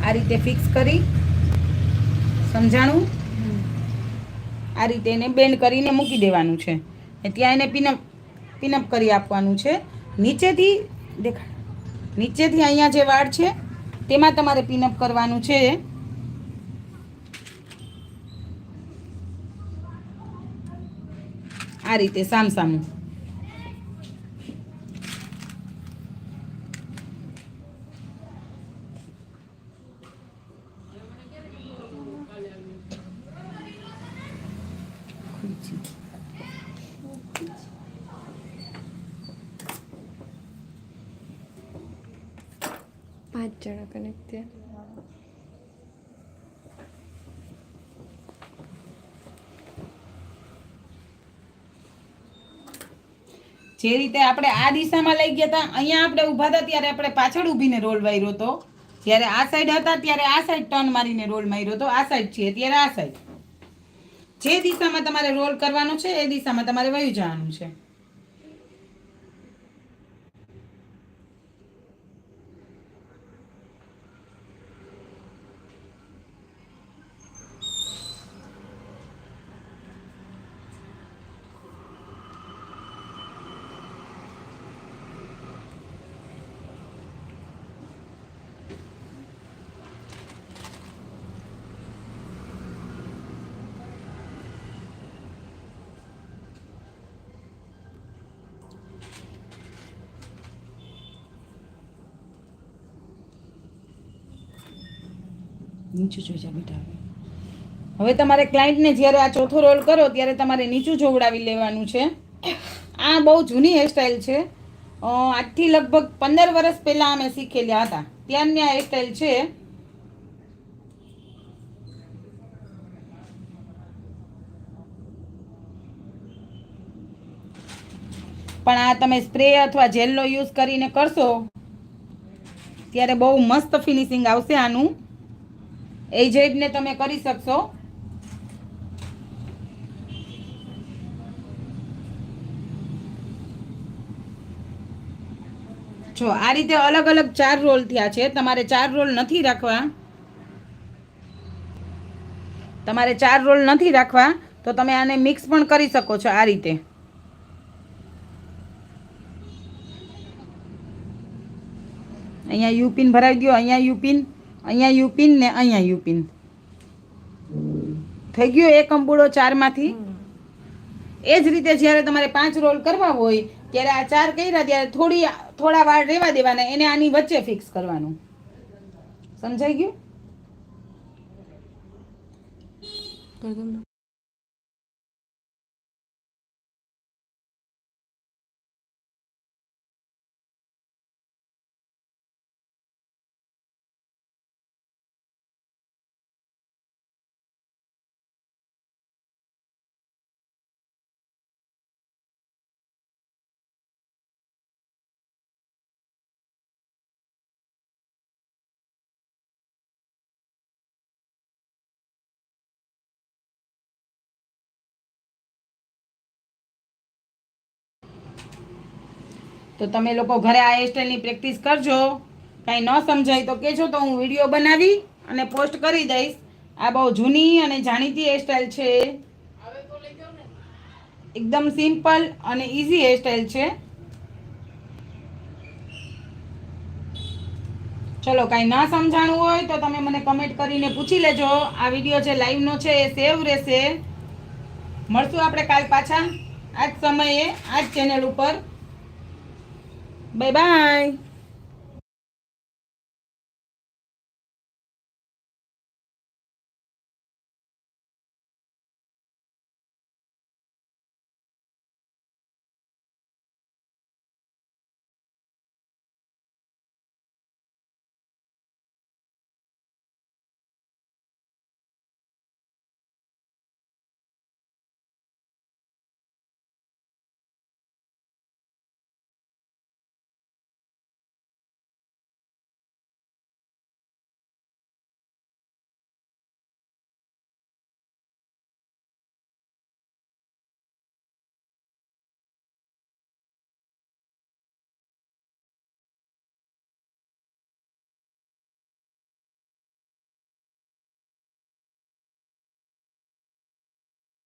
આ રીતે ફિક્સ કરી, સમજાણું? આ રીતે એને બેન્ડ કરીને મૂકી દેવાનું છે. ત્યાં એને પિનઅપ કરી આપવાનું છે. નીચેથી દેખાડ, નીચેથી અહીંયા જે વાળ છે તેમાં તમારે પિનઅપ કરવાનું છે. આ રીતે સામસામું. પાંચ જણા કનેક્ટ થયા. જે રીતે આપણે આ દિશામાં લઈ ગયા હતા, અહીંયા આપણે ઊભા હતા ત્યારે આપણે પાછળ ઊભીને રોલ વાર્યો હતો. જ્યારે આ સાઈડ હતા ત્યારે આ સાઈડ ટર્ન મારીને રોલ માર્યો હતો. આ સાઈડ છે ત્યારે આ સાઈડ. જે દિશામાં તમારે રોલ કરવાનો છે એ દિશામાં તમારે વહી જવાનું છે. નીચું જોઈ જા બેટા. હવે તમારે ક્લાયન્ટને જ્યારે આ ચોથો રોલ કરો ત્યારે તમારે નીચું જોવડાવી લેવાનું છે. આ બહુ જૂની હેરસ્ટાઈલ છે. આજથી લગભગ 15 વર્ષ પહેલાં અમે શીખેલા હતા ત્યારની આ હેરસ્ટાઈલ છે. પણ આ તમે સ્પ્રે અથવા જેલનો યુઝ કરીને કરશો ત્યારે બહુ મસ્ત ફિનિશિંગ આવશે આનું. એજેડને તમે કરી શકશો. જો આ રીતે અલગ અલગ 4 રોલ થયા છે. તમારે 4 રોલ નથી રાખવા, તમારે 4 રોલ નથી રાખવા તો તમે આને મિક્સ પણ કરી શકો છો. આ રીતે અહીંયા યુપિન ભરાવી દો, અહીંયા યુપિન, અહીંયા યુપિન ને અહીંયા યુપિન. થઈ ગયો એક અંબુડો 4 માંથી. એ જ રીતે જ્યારે તમારે 5 રોલ કરવા હોય ત્યારે આ 4 કર્યા ત્યારે થોડા વાળ રહેવા દેવાના, એને આની વચ્ચે ફિક્સ કરવાનું. સમજાઈ ગયું? તો તમે લોકો ઘરે આ હેરસ્ટાઈલની પ્રેક્ટિસ કરજો. કાંઈ ન સમજાય તો કહેજો તો હું વિડીયો બનાવી અને પોસ્ટ કરી દઈશ. આ બહુ જૂની અને જાણીતી હેરસ્ટાઈલ છે. એકદમ સિમ્પલ અને ઇઝી હેરસ્ટાઈલ છે. ચલો કાંઈ ના સમજાણું હોય તો તમે મને કમેન્ટ કરીને પૂછી લેજો. આ વિડીયો જે લાઈવનો છે એ સેવ રહેશે. મળશું આપણે કાલ પાછા આ જ સમયે આ જ ચેનલ ઉપર. Bye bye.